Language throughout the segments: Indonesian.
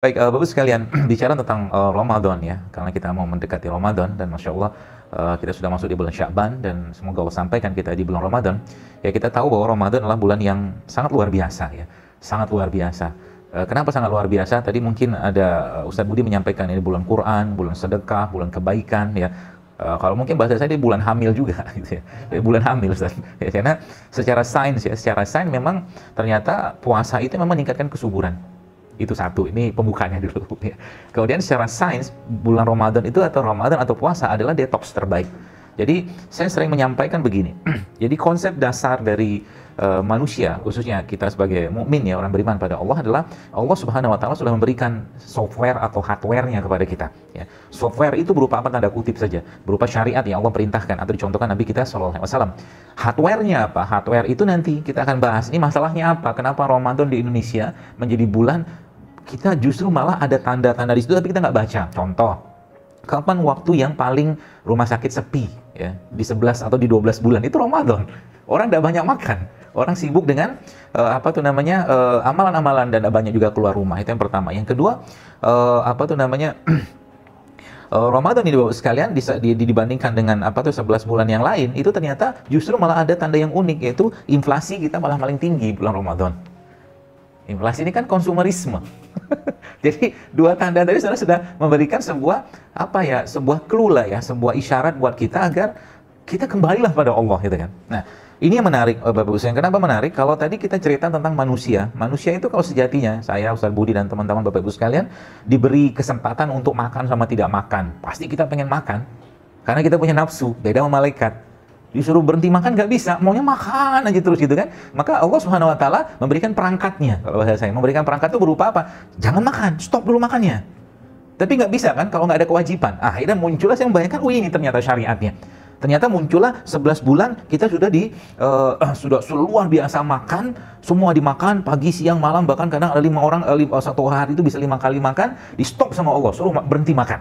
Baik, Bapak sekalian, bicara tentang Ramadan ya, karena kita mau mendekati Ramadan dan Masya Allah kita sudah masuk di bulan Sya'ban dan semoga Allah sampaikan kita di bulan Ramadan. Ya kita tahu bahwa Ramadan adalah bulan yang sangat luar biasa ya, sangat luar biasa. Kenapa sangat luar biasa? Tadi mungkin ada Ustadz Budi menyampaikan ini bulan Quran, bulan sedekah, bulan kebaikan ya. Kalau mungkin bahasa saya ini bulan hamil juga gitu ya. Bulan hamil Ustaz. Ya, karena secara sains ya, secara sains memang ternyata puasa itu memang meningkatkan kesuburan. Itu satu, ini pembukanya dulu ya. Kemudian secara sains bulan Ramadan itu atau Ramadan atau puasa adalah detox terbaik. Jadi saya sering menyampaikan begini. Jadi konsep dasar dari manusia, khususnya kita sebagai mukmin ya, orang beriman pada Allah adalah Allah Subhanahu wa taala sudah memberikan software atau hardware-nya kepada kita ya. Software itu berupa apa, tanda kutip saja, berupa syariat yang Allah perintahkan atau dicontohkan Nabi kita sallallahu alaihi wasallam. Hardware-nya apa? Hardware itu nanti kita akan bahas. Ini masalahnya apa? Kenapa Ramadan di Indonesia menjadi bulan kita justru malah ada tanda-tanda di situ tapi kita nggak baca. Contoh, kapan waktu yang paling rumah sakit sepi ya? Di 11 atau di 12 bulan itu Ramadan. Orang nggak banyak makan, orang sibuk dengan amalan-amalan dan banyak juga keluar rumah. Itu yang pertama. Yang kedua, Ramadan ini Bapak sekalian dibandingkan dengan 11 bulan yang lain itu ternyata justru malah ada tanda yang unik, yaitu inflasi kita malah paling tinggi bulan Ramadan. Inflasi ini kan konsumerisme. Jadi dua tanda tadi sudah memberikan sebuah sebuah clue lah ya, sebuah isyarat buat kita agar kita kembalilah pada Allah gitu kan. Nah, ini yang menarik Bapak Ibu sekalian. Kenapa menarik? Kalau tadi kita cerita tentang manusia, manusia itu kalau sejatinya saya Ustaz Budi dan teman-teman Bapak Ibu sekalian diberi kesempatan untuk makan sama tidak makan, pasti kita pengen makan karena kita punya nafsu, beda sama malaikat. Disuruh berhenti makan nggak bisa, maunya makan aja terus gitu kan. Maka Allah Subhanahu wa taala memberikan perangkatnya. Kalau bahasa saya, memberikan perangkat itu berupa apa? Jangan makan, stop dulu makannya. Tapi nggak bisa kan kalau nggak ada kewajiban. Akhirnya muncullah yang membayangkan, ini ternyata syariatnya. Ternyata muncullah 11 bulan kita sudah sudah luar biasa makan, semua dimakan pagi, siang, malam, bahkan kadang ada 5 orang satu hari itu bisa 5 kali makan, di stop sama Allah, suruh berhenti makan.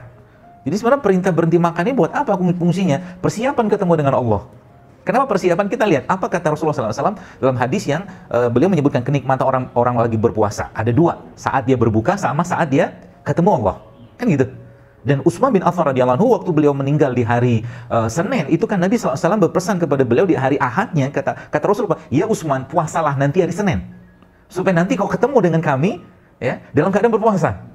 Jadi sebenarnya perintah berhenti makan ini buat apa fungsinya? Persiapan ketemu dengan Allah. Kenapa persiapan? Kita lihat apa kata Rasulullah SAW dalam hadis yang beliau menyebutkan kenikmatan orang lagi berpuasa. Ada dua, saat dia berbuka sama saat dia ketemu Allah. Kan gitu. Dan Utsman bin Affan radhiyallahu anhu waktu beliau meninggal di hari Senin, itu kan Nabi SAW berpesan kepada beliau di hari Ahadnya, kata Rasulullah, ya Utsman, puasalah nanti hari Senin. Supaya nanti kau ketemu dengan kami ya dalam keadaan berpuasa.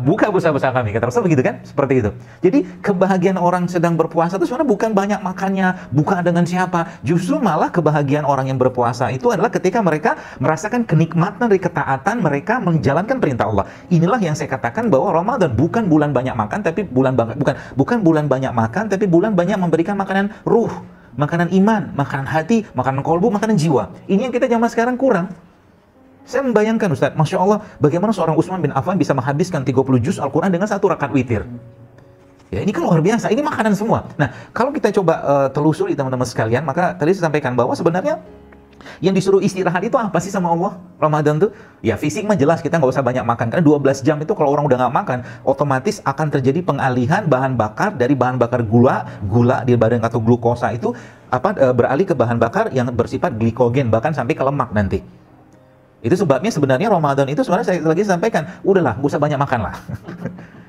Buka puasa kami, kata Rasul begitu kan? Seperti itu. Jadi kebahagiaan orang sedang berpuasa itu sebenarnya bukan banyak makannya, bukan dengan siapa. Justru malah kebahagiaan orang yang berpuasa itu adalah ketika mereka merasakan kenikmatan dari ketaatan mereka menjalankan perintah Allah. Inilah yang saya katakan bahwa Ramadan bukan bulan banyak makan, tapi bukan bulan banyak makan, tapi bulan banyak memberikan makanan ruh, makanan iman, makanan hati, makanan kolbu, makanan jiwa. Ini yang kita zaman sekarang kurang. Saya membayangkan Ustaz, Masya Allah, bagaimana seorang Utsman bin Affan bisa menghabiskan 30 juz Al-Quran dengan 1 rakaat witir. Ya ini kan luar biasa, ini makanan semua. Nah, kalau kita coba telusuri teman-teman sekalian, maka tadi saya sampaikan bahwa sebenarnya yang disuruh istirahat itu apa sih sama Allah? Ramadan tuh? Ya fisik mah jelas, kita nggak usah banyak makan. Karena 12 jam itu kalau orang udah nggak makan, otomatis akan terjadi pengalihan bahan bakar dari bahan bakar gula di badan atau glukosa itu beralih ke bahan bakar yang bersifat glikogen, bahkan sampai ke lemak nanti. Itu sebabnya sebenarnya Ramadan itu sebenarnya saya lagi sampaikan, udahlah, gak usah banyak makan lah.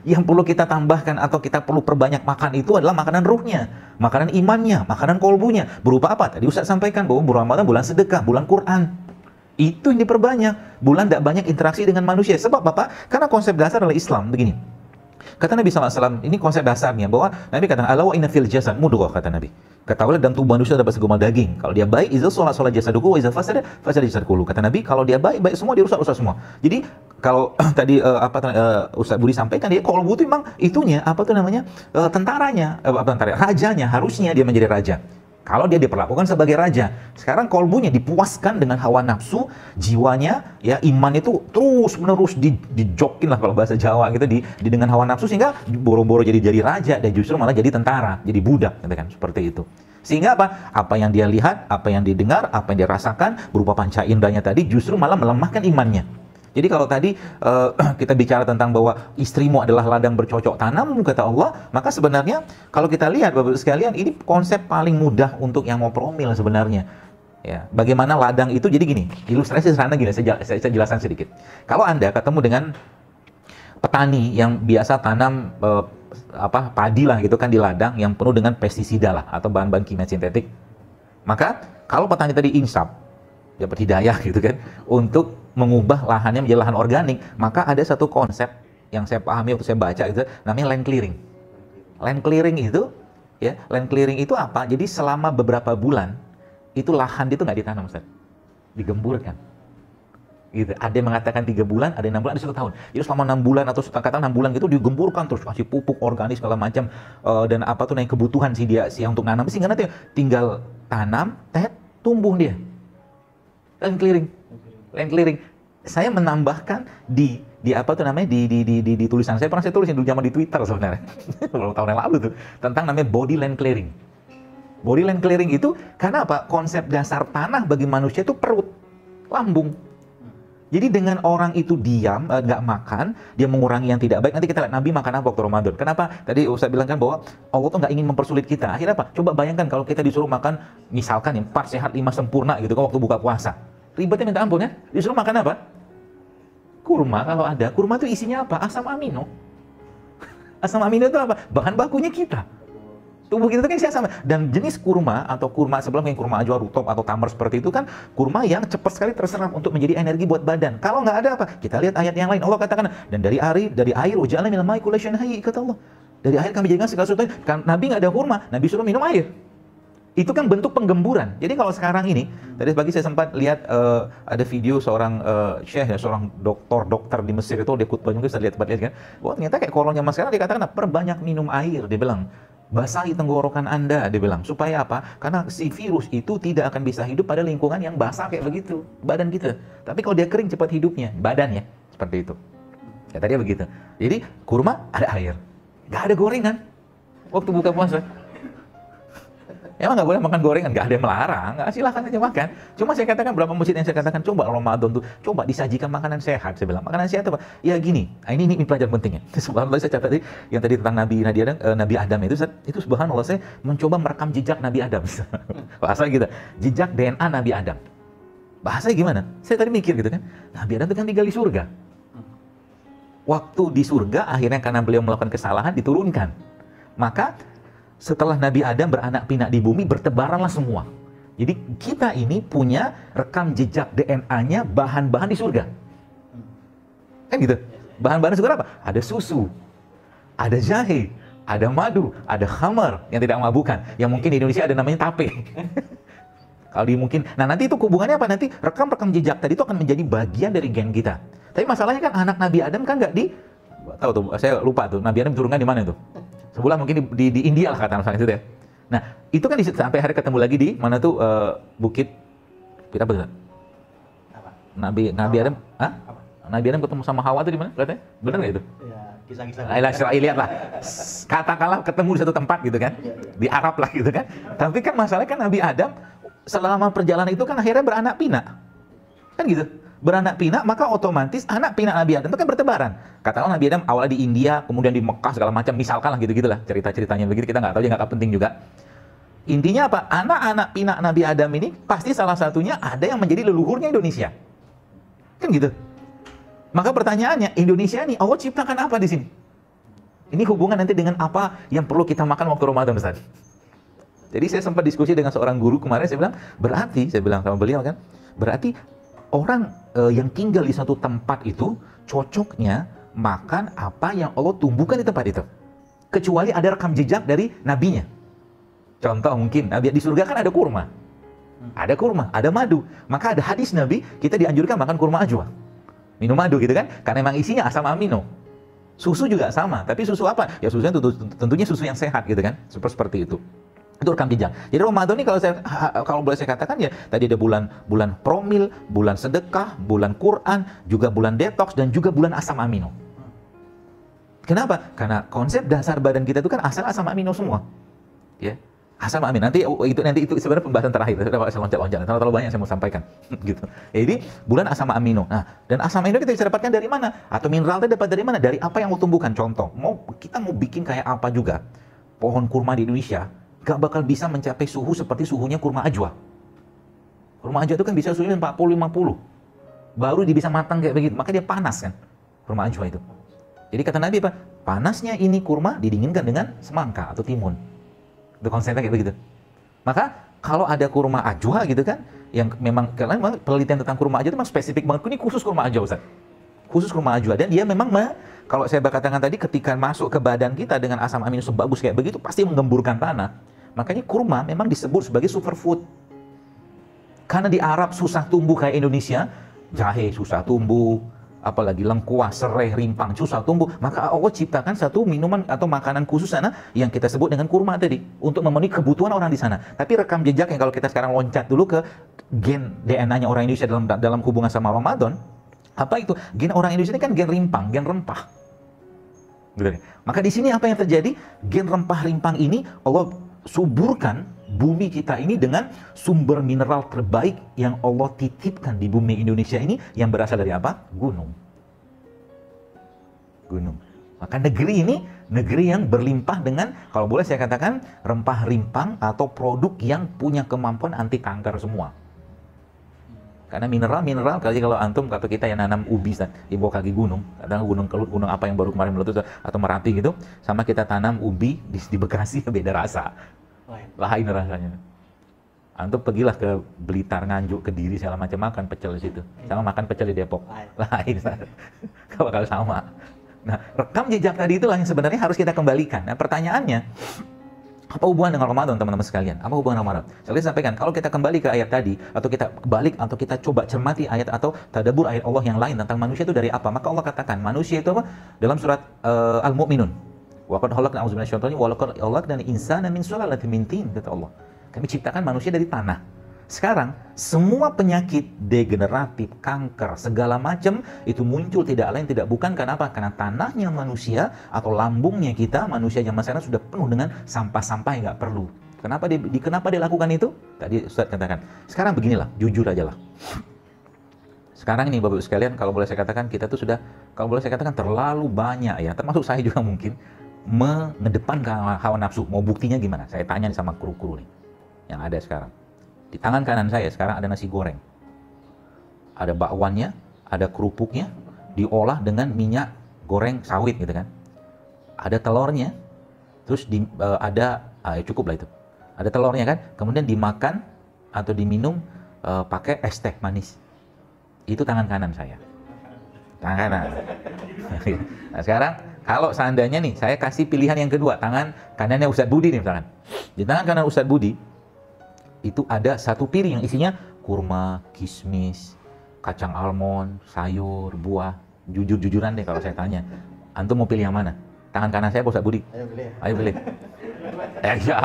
Yang perlu kita tambahkan atau kita perlu perbanyak makan itu adalah makanan ruhnya, makanan imannya, makanan kolbunya. Berupa apa? Tadi Ustaz sampaikan bahwa bulan Ramadan bulan sedekah, bulan Quran. Itu yang diperbanyak. Bulan tidak banyak interaksi dengan manusia. Sebab apa? Karena konsep dasar adalah Islam. Begini. Kata Nabi SAW, ini konsep dasarnya, bahwa Nabi katakan, ala wa inna fil jasad mudghah, kata Nabi. Ketahuilah dalam tubuh manusia terdapat segumpal daging. Kalau dia baik, iza sholat jasaduhu, wa iza fasada jasad kullu. Kata Nabi, kalau dia baik semua, dia rusak semua. Jadi kalau tadi Ustaz Budi sampaikan, dia kolbu itu memang itunya tentaranya, rajanya, harusnya dia menjadi raja. Kalau dia diperlakukan sebagai raja, sekarang kolbunya dipuaskan dengan hawa nafsu, jiwanya, ya iman itu terus menerus dijokin lah kalau bahasa Jawa gitu, dengan hawa nafsu, sehingga boro-boro jadi raja dan justru malah jadi tentara, jadi budak, gitu kan, seperti itu. Sehingga apa? Apa yang dia lihat, apa yang didengar, apa yang dia rasakan berupa panca inderanya tadi justru malah melemahkan imannya. Jadi kalau tadi kita bicara tentang bahwa istrimu adalah ladang bercocok tanam, kata Allah, maka sebenarnya kalau kita lihat Bapak sekalian, ini konsep paling mudah untuk yang mau promil sebenarnya. Ya, bagaimana ladang itu? Jadi gini, ilustrasi sederhana gini, saya jelaskan sedikit. Kalau Anda ketemu dengan petani yang biasa tanam padi lah gitu kan di ladang yang penuh dengan pestisida lah atau bahan-bahan kimia sintetik. Maka kalau petani tadi insaf, dapat hidayah gitu kan, untuk mengubah lahannya menjadi lahan organik, maka ada satu konsep yang saya pahami waktu saya baca itu namanya land clearing. Land clearing itu, ya, land clearing itu apa? Jadi selama beberapa bulan itu lahan itu nggak ditanam, Ustaz, digemburkan. Gitu. Ada yang mengatakan 3 bulan, ada yang 6 bulan, ada 1 tahun. Jadi selama 6 bulan atau katakan 6 bulan gitu digemburkan terus, kasih pupuk organik segala macam dan apa tuh naik kebutuhan si untuk nanam, sehingga nanti tinggal tanam, tumbuh dia. Land clearing. Land clearing. Saya menambahkan di apa tuh namanya di tulisan saya pernah saya tulisin dulu zaman di Twitter sebenarnya. Beberapa tahun yang lalu tuh tentang namanya body land clearing. Body land clearing itu karena apa? Konsep dasar tanah bagi manusia itu perut, lambung. Jadi dengan orang itu diam, nggak makan, dia mengurangi yang tidak baik. Nanti kita lihat Nabi makan apa waktu Ramadan. Kenapa? Tadi Ustaz bilang kan bahwa Allah tuh nggak ingin mempersulit kita. Akhirnya apa? Coba bayangkan kalau kita disuruh makan, misalkan 4 sehat 5 sempurna gitu kan waktu buka puasa. Ribetnya minta ampun ya. Disuruh makan apa? Kurma kalau ada. Kurma itu isinya apa? Asam amino. Asam amino itu apa? Bahan bakunya kita. Tubuh kita itu kan isinya sama. Dan jenis kurma atau kurma sebelum yang kurma ajwa, rutop atau tamar seperti itu kan kurma yang cepat sekali terserap untuk menjadi energi buat badan. Kalau nggak ada apa? Kita lihat ayat yang lain. Allah katakan, dan dari air ujalna minal ma'i kulli syai'in hayy, kata Allah. Dari air kami jadikan segala sesuatu. Kan Nabi nggak ada kurma, Nabi suruh minum air. Itu kan bentuk penggemburan. Jadi kalau sekarang ini, tadi pagi saya sempat lihat ada video seorang syekh ya, seorang dokter di Mesir itu dia khutbah juga, saya lihat kan. Wah, ternyata kayak kolonnya mas sekarang dikatakan perbanyak minum air, dia bilang. Basahi tenggorokan Anda, dia bilang. Supaya apa? Karena si virus itu tidak akan bisa hidup pada lingkungan yang basah kayak begitu, badan kita. Tapi kalau dia kering cepat hidupnya, badannya. Seperti itu. Ya tadi begitu. Jadi kurma ada air. Nggak ada gorengan waktu buka puasa. Emang nggak boleh makan gorengan, nggak ada yang melarang, nggak, silahkan aja makan. Cuma saya katakan berapa masjid yang saya katakan, coba Ramadan tuh, coba disajikan makanan sehat. Saya bilang, makanan sehat apa? Ya gini, ini pelajaran pentingnya. Subhanallah, saya catat tadi, yang tadi tentang Nabi Adam itu subhanallah saya mencoba merekam jejak Nabi Adam. Bahasa gitu, jejak DNA Nabi Adam. Bahasanya gimana? Saya tadi mikir gitu kan, Nabi Adam itu kan tinggal di surga. Waktu di surga, akhirnya karena beliau melakukan kesalahan, diturunkan. Maka setelah Nabi Adam beranak pinak di bumi, bertebaranlah semua. Jadi kita ini punya rekam jejak DNA-nya bahan-bahan di surga. Kan gitu? Bahan-bahan di surga apa? Ada susu, ada jahe, ada madu, ada khamar yang tidak mabukkan. Yang mungkin di Indonesia ada namanya tape. Kalau di mungkin, nah nanti itu hubungannya apa? Nanti rekam-rekam jejak tadi itu akan menjadi bagian dari gen kita. Tapi masalahnya kan anak Nabi Adam kan nggak tahu tuh, saya lupa tuh, Nabi Adam diturunkan di mana itu? Sebulan mungkin di India lah kata misalnya itu ya. Nah itu kan sampai hari ketemu lagi di mana tuh bukit apa tuh? Nabi Adam, Nabi Adam ketemu sama Hawa tuh di mana? Katanya benar nggak itu? Ya, kisah-kisah. Lihatlah, katakanlah ketemu di satu tempat gitu kan, di Arab lah gitu kan. Tapi kan masalahnya kan Nabi Adam selama perjalanan itu kan akhirnya beranak pinak, kan gitu. Beranak pinak, maka otomatis anak pinak Nabi Adam itu kan bertebaran. Katakanlah Nabi Adam awalnya di India, kemudian di Mekah segala macam, misalkan lah gitu-gitulah cerita-ceritanya begitu, kita nggak tahu, nggak penting juga. Intinya apa? Anak-anak pinak Nabi Adam ini pasti salah satunya ada yang menjadi leluhurnya Indonesia. Kan gitu. Maka pertanyaannya, Indonesia ini Allah ciptakan apa di sini? Ini hubungan nanti dengan apa yang perlu kita makan waktu Ramadan, Ustaz. Jadi saya sempat diskusi dengan seorang guru kemarin, saya bilang, berarti, saya bilang sama beliau kan, berarti orang yang tinggal di satu tempat itu cocoknya makan apa yang Allah tumbuhkan di tempat itu. Kecuali ada rekam jejak dari nabinya. Contoh mungkin, Nabi di surga kan ada kurma. Ada kurma, ada madu. Maka ada hadis Nabi, kita dianjurkan makan kurma ajwa. Minum madu gitu kan, karena memang isinya asam amino. Susu juga sama, tapi susu apa? Ya susunya tentunya susu yang sehat gitu kan, seperti itu. Itu rekam jejak. Jadi Ramadan ini kalau boleh saya katakan ya, tadi ada bulan promil, bulan sedekah, bulan Quran, juga bulan detox dan juga bulan asam amino. Kenapa? Karena konsep dasar badan kita itu kan asam amino semua. Ya. Asam amino. Nanti itu sebenarnya pembahasan terakhir. Saya loncat-loncat. Terlalu banyak saya mau sampaikan. Gitu. Jadi bulan asam amino. Nah, dan asam amino kita bisa dapatkan dari mana? Atau mineral itu dapat dari mana? Dari apa yang mau tumbuhkan. Contoh, kita mau bikin kayak apa juga. Pohon kurma di Indonesia gak bakal bisa mencapai suhu seperti suhunya kurma ajwa. Kurma ajwa itu kan bisa suhunya 40-50. Baru dia bisa matang kayak begitu. Maka dia panas kan, kurma ajwa itu. Jadi kata Nabi apa? Panasnya ini kurma didinginkan dengan semangka atau timun. Itu konsepnya kayak begitu. Maka kalau ada kurma ajwa gitu kan, yang memang karena memang penelitian tentang kurma ajwa itu memang spesifik banget. Ini khusus kurma ajwa, Ustaz. Khusus kurma ajwa, dan dia memang kalau saya katakan tadi, ketika masuk ke badan kita dengan asam amino bagus kayak begitu pasti menggemburkan tanah. Makanya kurma memang disebut sebagai superfood. Karena di Arab susah tumbuh kayak Indonesia, jahe susah tumbuh, apalagi lengkuas, serai, rimpang susah tumbuh. Maka Allah ciptakan satu minuman atau makanan khusus sana yang kita sebut dengan kurma tadi untuk memenuhi kebutuhan orang di sana. Tapi rekam jejak yang kalau kita sekarang loncat dulu ke gen DNA-nya orang Indonesia dalam hubungan sama Ramadan, apa itu? Gen orang Indonesia ini kan gen rimpang, gen rempah. Gitu. Maka di sini apa yang terjadi? Gen rempah-rimpang ini Allah suburkan bumi kita ini dengan sumber mineral terbaik yang Allah titipkan di bumi Indonesia ini, yang berasal dari apa? Gunung. Gunung. Maka negeri ini negeri yang berlimpah dengan, kalau boleh saya katakan, rempah rimpang atau produk yang punya kemampuan anti kanker semua. Karena mineral kalau antum kata kita yang nanam ubi di bawah kaki gunung, kadang gunung Kelut, gunung apa yang baru kemarin meletus atau Merapi gitu, sama kita tanam ubi di Bekasi, beda rasa. Lain rasanya. Antum pergilah ke Blitar, Nganjuk, Kediri segala macam, makan pecel di situ. Sama makan pecel di Depok. Lain. Kalau sama. Nah, rekam jejak tadi itulah yang sebenarnya harus kita kembalikan. Nah, pertanyaannya, apa hubungan dengan Ramadan, teman-teman sekalian? Apa hubungan Ramadan? Saya sampaikan, kalau kita kembali ke ayat tadi, atau kita balik, atau kita coba cermati ayat atau tadabbur ayat Allah yang lain tentang manusia itu dari apa? Maka Allah katakan, manusia itu apa? Dalam surat Al-Mu'minun. Wa qad khalaqna a'udzu billahi minasyaitonir rajim wa laqad khalaqna al-insana min sulalatin min tin, kata Allah. Kami ciptakan manusia dari tanah. Sekarang, semua penyakit degeneratif, kanker, segala macam itu muncul tidak lain tidak bukan karena apa? Karena tanahnya manusia atau lambungnya kita, manusia zaman sekarang sudah penuh dengan sampah-sampah yang nggak perlu. Kenapa dia lakukan itu? Tadi Ustaz katakan. Sekarang beginilah, jujur aja lah. Sekarang ini Bapak-Ibu sekalian, kalau boleh saya katakan, kita tuh sudah, kalau boleh saya katakan terlalu banyak ya, termasuk saya juga mungkin, mengedepankan hawa nafsu. Mau buktinya gimana? Saya tanya sama kru-kru nih, yang ada sekarang. Di tangan kanan saya sekarang ada nasi goreng. Ada bakwannya, ada kerupuknya, diolah dengan minyak goreng sawit gitu kan. Ada telurnya, terus cukup lah itu. Ada telurnya kan, kemudian dimakan atau diminum pakai es teh manis. Itu tangan kanan saya. Tangan kanan. Nah sekarang, kalau seandainya nih, saya kasih pilihan yang kedua, tangan kanannya Ustadz Budi nih misalkan. Di tangan kanan Ustadz Budi, itu ada satu piring yang isinya kurma, kismis, kacang almond, sayur, buah. Jujur-jujuran deh kalau saya tanya, antum mau pilih yang mana? Tangan kanan saya Ustadz Budi? Ayo pilih. Ayo pilih. Ya.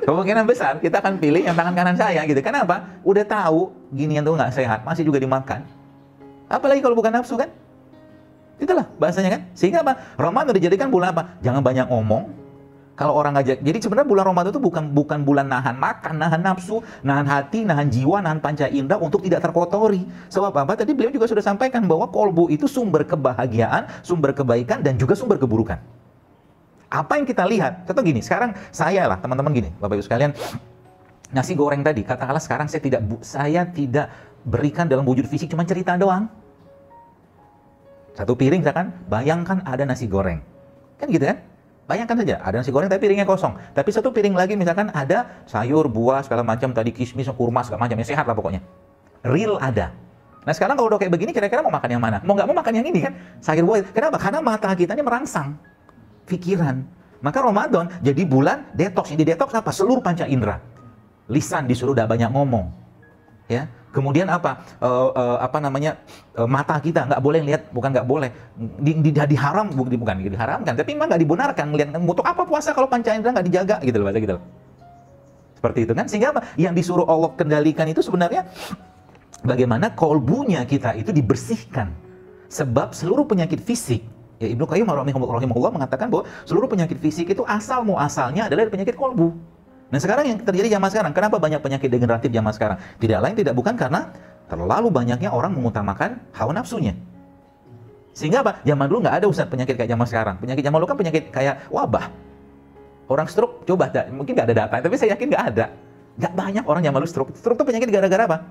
Kemungkinan besar kita akan pilih yang tangan kanan saya gitu. Kenapa? Udah tahu ginian tuh nggak sehat, masih juga dimakan. Apalagi kalau bukan nafsu kan? Itulah bahasanya kan. Sehingga apa? Ramadan dijadikan bulan apa? Jangan banyak ngomong. Kalau orang ngajak, jadi sebenarnya bulan Ramadan itu bukan bulan nahan makan, nahan nafsu, nahan hati, nahan jiwa, nahan panca indera untuk tidak terkotori. Sebab apa? Tadi beliau juga sudah sampaikan bahwa kolbu itu sumber kebahagiaan, sumber kebaikan, dan juga sumber keburukan. Apa yang kita lihat? Contoh gini, sekarang saya lah, teman-teman gini, Bapak Ibu sekalian, nasi goreng tadi, katakanlah sekarang saya tidak berikan dalam wujud fisik, cuma cerita doang. Satu piring misalkan, bayangkan ada nasi goreng. Kan gitu kan? Bayangkan saja, ada nasi goreng tapi piringnya kosong. Tapi satu piring lagi misalkan ada sayur, buah, segala macam, tadi kismis, kurma, segala macam, yang sehat lah pokoknya. Real ada. Nah sekarang kalau udah kayak begini, kira-kira mau makan yang mana? Mau nggak mau makan yang ini kan? Sayur buah. Kenapa? Karena mata kita ini merangsang pikiran. Maka Ramadan jadi bulan detox. Di detox apa? Seluruh panca indera. Lisan disuruh udah banyak ngomong. Ya. Kemudian mata kita nggak boleh lihat, bukan nggak boleh, bukan diharamkan, tapi memang nggak dibenarkan melihat. Untuk apa puasa kalau panca indera nggak dijaga gitu loh, bahasa gitu loh. Seperti itu kan, sehingga apa? Yang disuruh Allah kendalikan itu sebenarnya bagaimana kolbunya kita itu dibersihkan. Sebab seluruh penyakit fisik, ya Ibnu Qayyim rahimahullah mengatakan bahwa seluruh penyakit fisik itu asalnya adalah dari penyakit kolbu. Nah sekarang yang terjadi zaman sekarang, kenapa banyak penyakit degeneratif zaman sekarang? Tidak lain tidak bukan karena terlalu banyaknya orang mengutamakan hawa nafsunya. Sehingga apa? Zaman dulu nggak ada Ustaz penyakit kayak zaman sekarang. Penyakit zaman dulu kan penyakit kayak wabah. Orang stroke, coba mungkin nggak ada data, tapi saya yakin nggak ada. Nggak banyak orang zaman dulu stroke. Stroke itu penyakit gara-gara apa?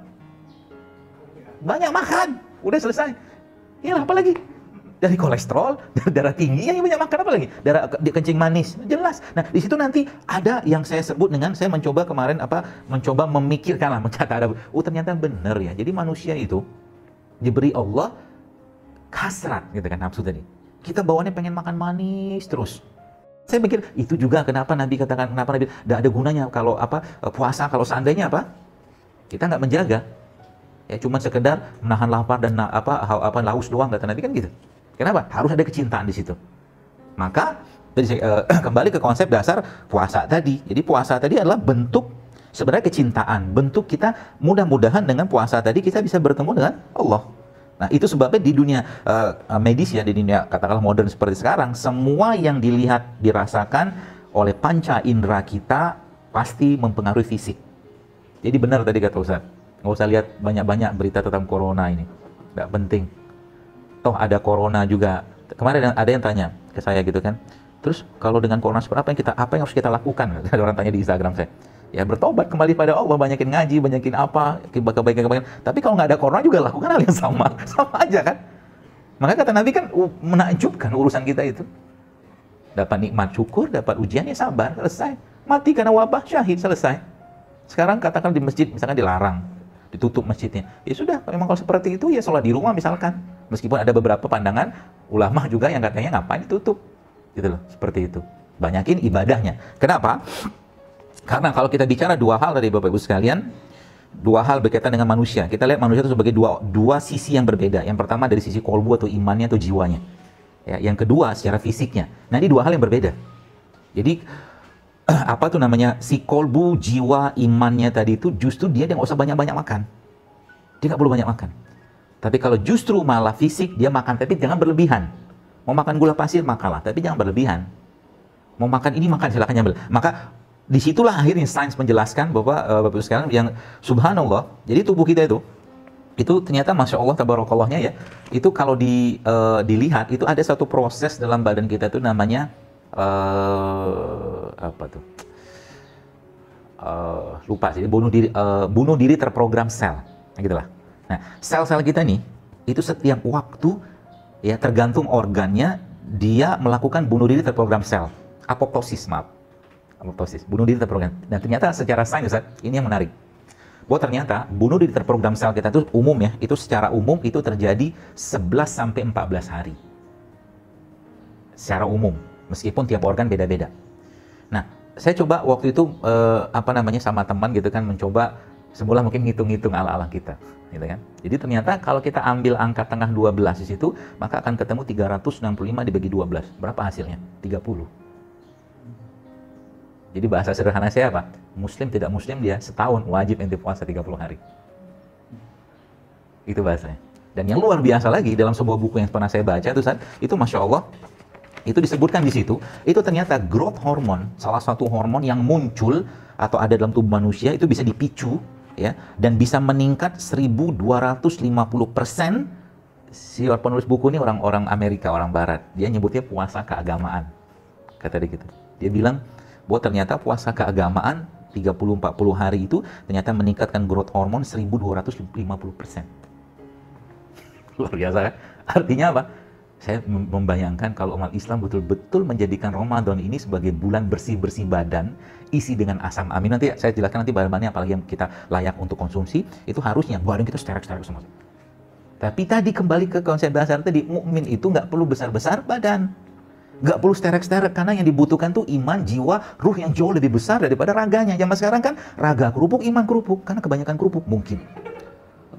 Banyak makan, udah selesai. Iya, apalagi dari kolesterol, dari darah tinggi, yang banyak makan apa lagi? Darah kencing manis, jelas. Nah, di situ nanti ada yang saya sebut dengan, saya mencoba kemarin mencoba memikirkan lah, mencatat. Ternyata benar ya. Jadi manusia itu diberi Allah hasrat, gitu kan, nafsu tadi. Kita bawaannya pengen makan manis terus. Saya pikir itu juga kenapa Nabi katakan, kenapa Nabi tidak ada gunanya kalau puasa, kalau seandainya kita nggak menjaga, ya cuma sekedar menahan lapar dan haus doang, kata Nabi kan gitu. Kenapa? Harus ada kecintaan di situ. Maka kembali ke konsep dasar puasa tadi. Jadi puasa tadi adalah bentuk sebenarnya kecintaan, bentuk kita mudah-mudahan dengan puasa tadi kita bisa bertemu dengan Allah. Nah, itu sebabnya di dunia medis ya, di dunia katakanlah modern seperti sekarang, semua yang dilihat, dirasakan oleh panca indera kita pasti mempengaruhi fisik. Jadi benar tadi kata Ustaz, nggak usah lihat banyak-banyak berita tentang corona ini, nggak penting. Toh ada corona juga. Kemarin ada yang tanya ke saya gitu kan, terus kalau dengan corona seperti apa yang harus kita lakukan? Ada orang tanya di Instagram saya. Ya bertobat kembali pada Allah, banyakin ngaji, banyakin kebaikan. Tapi kalau nggak ada corona juga lakukan hal yang sama aja kan. Maka kata Nabi kan menakjubkan urusan kita itu. Dapat nikmat syukur, dapat ujiannya sabar, selesai. Mati karena wabah, syahid, selesai. Sekarang katakan di masjid misalkan dilarang, ditutup masjidnya. Ya sudah, memang kalau seperti itu ya sholat di rumah misalkan. Meskipun ada beberapa pandangan ulama juga yang katanya ngapain ditutup, gitu loh, seperti itu. Banyakin ibadahnya. Kenapa? Karena kalau kita bicara dua hal dari Bapak Ibu sekalian, dua hal berkaitan dengan manusia. Kita lihat manusia itu sebagai dua sisi yang berbeda. Yang pertama dari sisi kolbu atau imannya atau jiwanya. Ya, yang kedua secara fisiknya. Nah ini dua hal yang berbeda. Jadi si kolbu, jiwa, imannya tadi itu justru dia nggak usah banyak-banyak makan. Dia nggak perlu banyak makan. Tapi kalau justru malah fisik, dia makan tapi jangan berlebihan. Mau makan gula pasir, makanlah, tapi jangan berlebihan. Mau makan ini, makan, silakan nyambel. Maka disitulah akhirnya sains menjelaskan bahwa Bapak Ibu sekalian yang subhanallah, jadi tubuh kita itu ternyata Masya Allah, tabarakallahnya ya, itu kalau dilihat, itu ada satu proses dalam badan kita itu namanya, lupa sih, bunuh diri terprogram sel, gitulah. Nah, sel-sel kita nih, itu setiap waktu, ya tergantung organnya, dia melakukan bunuh diri terprogram sel. Apoptosis, bunuh diri terprogram. Dan ternyata secara sains, ini yang menarik. Bahwa ternyata bunuh diri terprogram sel kita itu umum ya, itu secara umum itu terjadi 11-14 hari. Secara umum, meskipun tiap organ beda-beda. Nah, saya coba waktu itu, sama teman gitu kan, mencoba semula mungkin ngitung-ngitung ala-ala kita, gitu kan. Jadi ternyata kalau kita ambil angka tengah 12 di situ, maka akan ketemu 365 dibagi 12. Berapa hasilnya? 30. Jadi bahasa sederhana saya apa? Muslim tidak muslim dia setahun wajib ente puasa 30 hari. Itu bahasanya. Dan yang luar biasa lagi dalam sebuah buku yang pernah saya baca itu Masya Allah, itu disebutkan di situ, itu ternyata growth hormone, salah satu hormon yang muncul atau ada dalam tubuh manusia itu bisa dipicu ya, dan bisa meningkat 1250%. Si penulis buku ini orang Amerika, orang Barat. Dia nyebutnya puasa keagamaan. Kata dia gitu. Dia bilang bahwa ternyata puasa keagamaan 30-40 hari itu ternyata meningkatkan growth hormone 1250%. Luar biasa kan? Artinya apa? Saya membayangkan kalau umat Islam betul-betul menjadikan Ramadan ini sebagai bulan bersih-bersih badan, isi dengan asam amin. Nanti saya jelaskan nanti bahan-bahannya apalagi yang kita layak untuk konsumsi, itu harusnya badan kita sterek-sterek semua. Tapi tadi kembali ke konsep dasar tadi, mukmin itu nggak perlu besar-besar badan, nggak perlu sterek-sterek, karena yang dibutuhkan tuh iman, jiwa, ruh yang jauh lebih besar daripada raganya. Zaman sekarang kan raga kerupuk, iman kerupuk, karena kebanyakan kerupuk mungkin.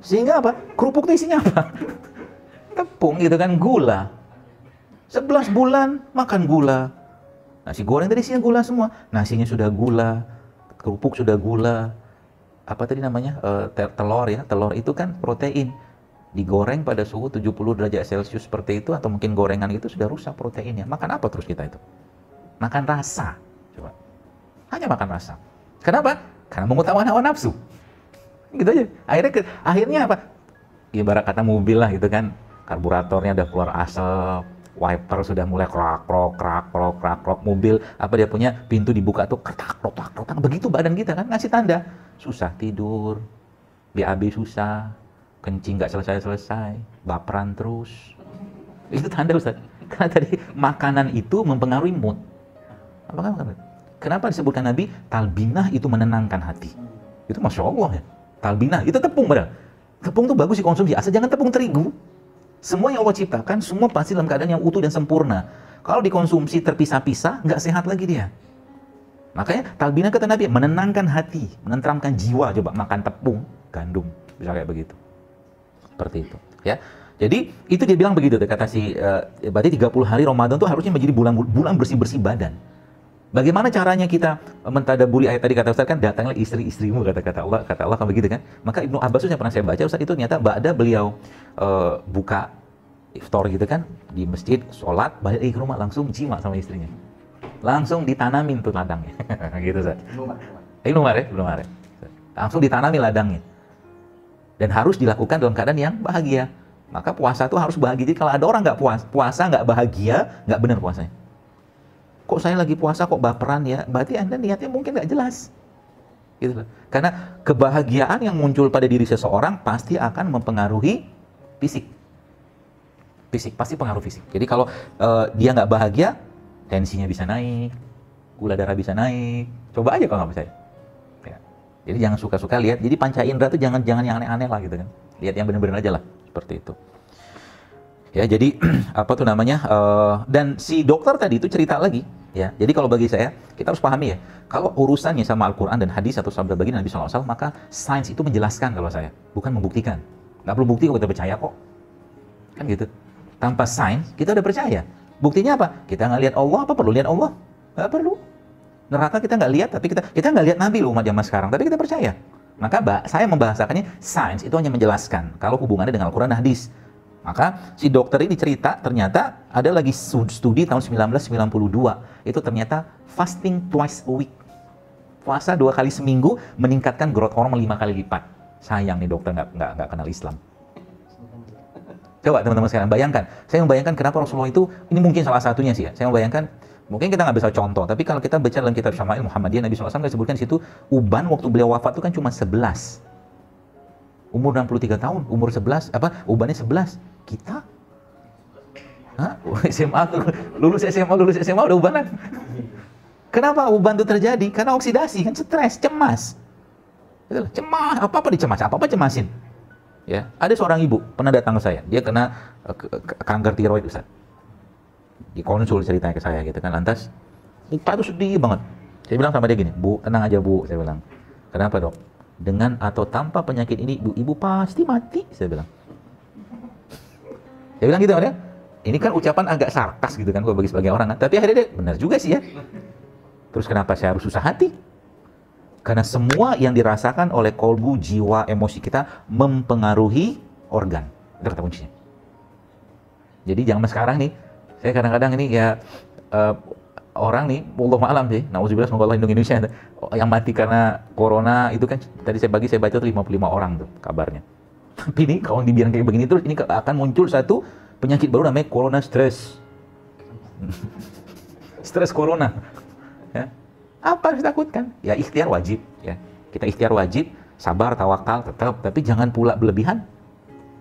Sehingga apa? Kerupuk itu isinya apa? Tepung gitu kan, gula. 11 bulan makan gula. Nasi goreng tadi isinya gula semua. Nasinya sudah gula, kerupuk sudah gula. Apa tadi namanya? Telur ya. Telur itu kan protein. Digoreng pada suhu 70 derajat Celcius seperti itu, atau mungkin gorengan itu sudah rusak proteinnya. Makan apa terus kita itu? Makan rasa. Coba. Hanya makan rasa. Kenapa? Karena mengutamakan hawa nafsu. Gitu aja. Akhirnya apa? Ibarat kata mobil lah gitu kan. Karburatornya udah keluar asap, wiper sudah mulai krok, mobil apa dia punya pintu dibuka tuh kertak, begitu badan kita kan ngasih tanda susah tidur, BAB susah, kencing nggak selesai-selesai, baperan terus. Itu tanda Ustaz. Karena tadi makanan itu mempengaruhi mood. Apakah kenapa disebutkan Nabi talbinah itu menenangkan hati? Itu Masya Allah ya. Talbinah itu tepung padahal. Tepung tuh bagus dikonsumsi, asal jangan tepung terigu. Semua yang Allah ciptakan, semua pasti dalam keadaan yang utuh dan sempurna. Kalau dikonsumsi terpisah-pisah, nggak sehat lagi dia. Makanya talbinah kata Nabi menenangkan hati, menenteramkan jiwa. Coba makan tepung, gandum, bisa kayak begitu. Seperti itu, ya. Jadi itu dia bilang begitu, kata berarti 30 hari Ramadan itu harusnya menjadi bulan bersih-bersih badan. Bagaimana caranya kita mentadaburi ayat tadi kata Ustaz kan datanglah istri-istrimu kata Allah kan begitu kan. Maka Ibnu Abbas itu yang pernah saya baca Ustaz itu ternyata ba'da beliau buka iftar gitu kan di masjid, sholat, balik ke rumah langsung jima sama istrinya. Langsung ditanamin tuh ladangnya. Gitu Ustaz. Ibnu Umar ya. Langsung ditanami ladangnya. Dan harus dilakukan dalam keadaan yang bahagia. Maka puasa itu harus bahagia. Jadi kalau ada orang nggak puasa nggak bahagia, nggak benar puasanya. Kok saya lagi puasa kok baperan ya? Berarti Anda niatnya mungkin nggak jelas. Gitu loh. Karena kebahagiaan yang muncul pada diri seseorang pasti akan mempengaruhi fisik. Fisik, pasti pengaruh fisik. Jadi kalau dia nggak bahagia, tensinya bisa naik, gula darah bisa naik. Coba aja kalau nggak percaya. Ya. Jadi jangan suka-suka lihat. Jadi panca indera tuh jangan yang aneh-aneh lah gitu kan. Lihat yang benar-benar aja lah. Seperti itu. Ya, jadi apa tuh namanya? Dan si dokter tadi itu cerita lagi, ya. Jadi kalau bagi saya, kita harus pahami ya, kalau urusannya sama Al-Quran dan hadis atau sabda baginda Nabi SAW, maka sains itu menjelaskan kalau saya, bukan membuktikan. Nggak perlu bukti kok kita percaya kok. Kan gitu. Tanpa sains, kita udah percaya. Buktinya apa? Kita nggak lihat Allah, apa perlu lihat Allah? Nggak perlu. Neraka kita nggak lihat, tapi kita nggak lihat Nabi loh umat zaman sekarang, tapi kita percaya. Maka saya membahasakannya, sains itu hanya menjelaskan kalau hubungannya dengan Al-Quran dan hadis. Maka si dokter ini cerita ternyata ada lagi studi tahun 1992 itu ternyata fasting twice a week, puasa 2 kali seminggu meningkatkan growth hormone 5 kali lipat. Sayang nih dokter nggak kenal Islam. Coba teman-teman sekarang bayangkan, saya membayangkan kenapa Rasulullah itu, ini mungkin salah satunya sih ya, saya membayangkan mungkin kita nggak bisa contoh, tapi kalau kita baca dalam kitab Syama'il Muhammadiyah Nabi SAW disebutkan di situ Uban waktu beliau wafat itu kan cuma 11. Umur 63 tahun, umur 11, Ubannya 11. Kita? Hah? SMA tuh, lulus SMA udah ubanan. Kenapa uban itu terjadi? Karena oksidasi, kan stres, cemas. Cemas, apa-apa dicemas, apa-apa cemasin. Ya, ada seorang ibu pernah datang ke saya, dia kena kanker tiroid Ustaz. Di konsul ceritanya ke saya gitu kan, lantas muka itu sedih banget. Saya bilang sama dia gini, Bu, tenang aja Bu, saya bilang. Kenapa dok? Dengan atau tanpa penyakit ini, ibu pasti mati, saya bilang. Saya bilang gitu kan ya, ini kan ucapan agak sarkas gitu kan, gue bagi sebagai orang kan. Tapi akhirnya dia, benar juga sih ya. Terus kenapa saya harus susah hati? Karena semua yang dirasakan oleh kolbu, jiwa, emosi kita mempengaruhi organ. Itu kata kuncinya. Jadi zaman sekarang nih, saya kadang-kadang ini ya orang nih, wallahu a'lam sih, nauzubillah semoga Allah lindungi Indonesia, yang mati karena corona itu kan tadi saya baca tuh 55 orang tuh kabarnya. Tapi ini kalau dibiarkan kayak begini terus, ini akan muncul satu penyakit baru namanya corona stress. Stres corona. Ya. Apa yang ditakutkan? Ya ikhtiar wajib. Ya. Kita ikhtiar wajib, sabar, tawakal tetap, tapi jangan pula berlebihan.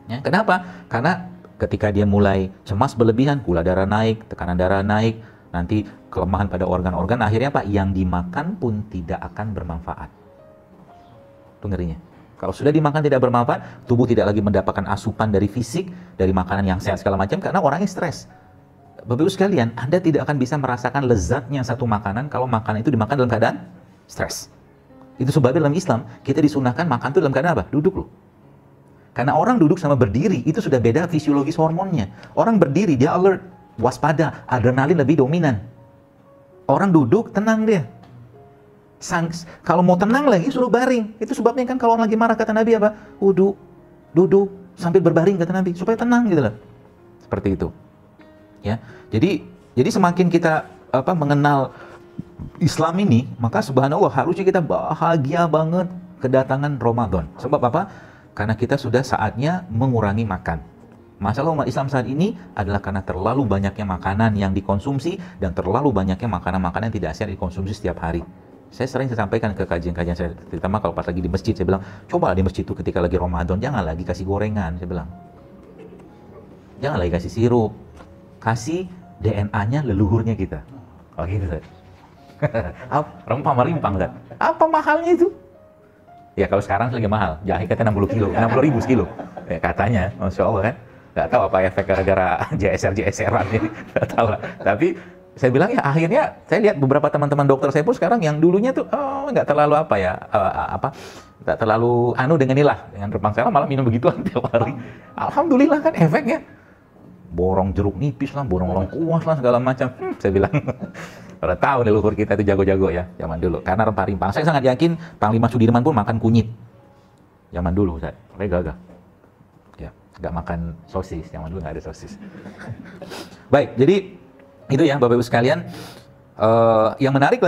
Ya. Kenapa? Karena ketika dia mulai cemas berlebihan, gula darah naik, tekanan darah naik, nanti kelemahan pada organ-organ, akhirnya apa? Yang dimakan pun tidak akan bermanfaat. Itu ngerinya. Kalau sudah dimakan tidak bermanfaat, tubuh tidak lagi mendapatkan asupan dari fisik, dari makanan yang sehat segala macam, karena orangnya stres. Bapak Ibu sekalian, Anda tidak akan bisa merasakan lezatnya satu makanan kalau makanan itu dimakan dalam keadaan stres. Itu sebabnya dalam Islam, kita disunahkan makan itu dalam keadaan apa? Duduk loh. Karena orang duduk sama berdiri, itu sudah beda fisiologis hormonnya. Orang berdiri, dia alert, waspada, adrenalin lebih dominan. Orang duduk, tenang dia. Kalau mau tenang lagi, suruh baring. Itu sebabnya kan kalau orang lagi marah, kata Nabi apa? Duduk, sambil berbaring, kata Nabi. Supaya tenang gitu loh. Seperti itu. Ya, jadi semakin kita mengenal Islam ini, maka subhanallah harusnya kita bahagia banget kedatangan Ramadan. Sebab apa? Karena kita sudah saatnya mengurangi makan. Masalah umat Islam saat ini adalah karena terlalu banyaknya makanan yang dikonsumsi dan terlalu banyaknya makanan-makanan yang tidak sehat dikonsumsi setiap hari. Saya sering sampaikan ke kajian-kajian saya, terutama kalau pas lagi di masjid, saya bilang, coba di masjid itu ketika lagi Ramadan, jangan lagi kasih gorengan, saya bilang. Jangan lagi kasih sirup, kasih DNA-nya leluhurnya kita. Oh gitu, Ustaz. Rempah-merimpang, Ustaz. Apa mahalnya itu? Ya kalau sekarang lagi mahal, jahe katanya 60 kilo, 60 ribu sekilo. Ya, katanya, Masya Allah kan. Nggak tahu apa efek gara-gara JSR-JSR-an ini, nggak tahu lah. Tapi saya bilang ya akhirnya saya lihat beberapa teman-teman dokter saya pun sekarang yang dulunya tuh nggak terlalu apa ya nggak terlalu dengan inilah dengan rempah, saya malah minum begituan tiap hari. Alhamdulillah kan efeknya. Borong jeruk nipis lah, borong lengkuas lah segala macam. Saya bilang udah tahu nih leluhur kita itu jago-jago ya zaman dulu. Karena rempah-rempah. Saya sangat yakin Panglima Sudirman pun makan kunyit zaman dulu, saya gagah. Ya, nggak makan sosis, zaman dulu nggak ada sosis. Baik, jadi itu ya Bapak Ibu sekalian. Yang menarik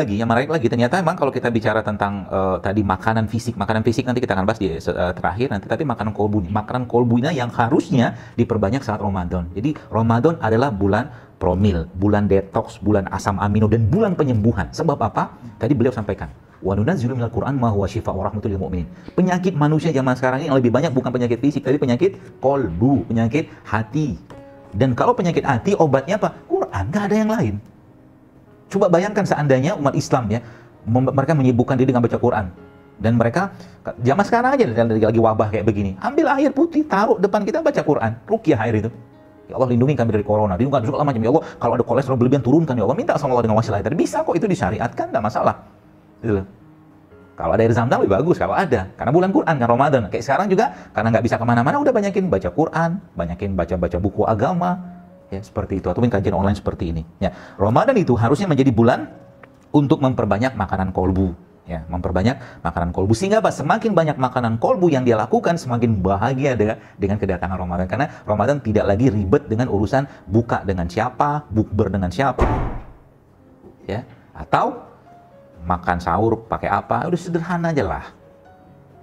lagi ternyata memang kalau kita bicara tentang tadi makanan fisik nanti kita akan bahas di terakhir nanti, tapi makanan kolbunya yang harusnya diperbanyak saat Ramadan. Jadi Ramadan adalah bulan promil, bulan detox, bulan asam amino, dan bulan penyembuhan. Sebab apa? Tadi beliau sampaikan, wa nunazzilu minal Qur'an ma huwa syifaa'un wa rahmatul lil mu'minin. Penyakit manusia zaman sekarang ini yang lebih banyak bukan penyakit fisik, tapi penyakit kolbu, penyakit hati. Dan kalau penyakit hati obatnya apa? Quran, nggak ada yang lain. Coba bayangkan seandainya umat Islam ya, mereka menyibukkan diri dengan baca Quran. Dan mereka, zaman sekarang aja lagi wabah kayak begini, ambil air putih, taruh depan kita, baca Quran, ruqyah air itu. Ya Allah, lindungi kami dari corona, lindungi segala macam. Ya Allah, kalau ada kolesterol berlebihan turunkan, ya Allah, minta sama Allah dengan wasilah tadi. Bisa kok, itu disyariatkan, nggak masalah. Gitu loh. Kalau ada air zam-zam lebih bagus kalau ada, karena bulan Quran kan Ramadan. Kayak sekarang juga, karena nggak bisa kemana-mana, udah banyakin baca Quran, banyakin baca buku agama, ya seperti itu, ataupun kajian online seperti ini. Ya, Ramadan itu harusnya menjadi bulan untuk memperbanyak makanan kolbu. Ya, memperbanyak makanan kolbu, sehingga apa? Semakin banyak makanan kolbu yang dia lakukan, semakin bahagia dengan kedatangan Ramadan. Karena Ramadan tidak lagi ribet dengan urusan buka dengan siapa, bukber dengan siapa, ya, atau makan sahur pakai apa, udah sederhana aja lah.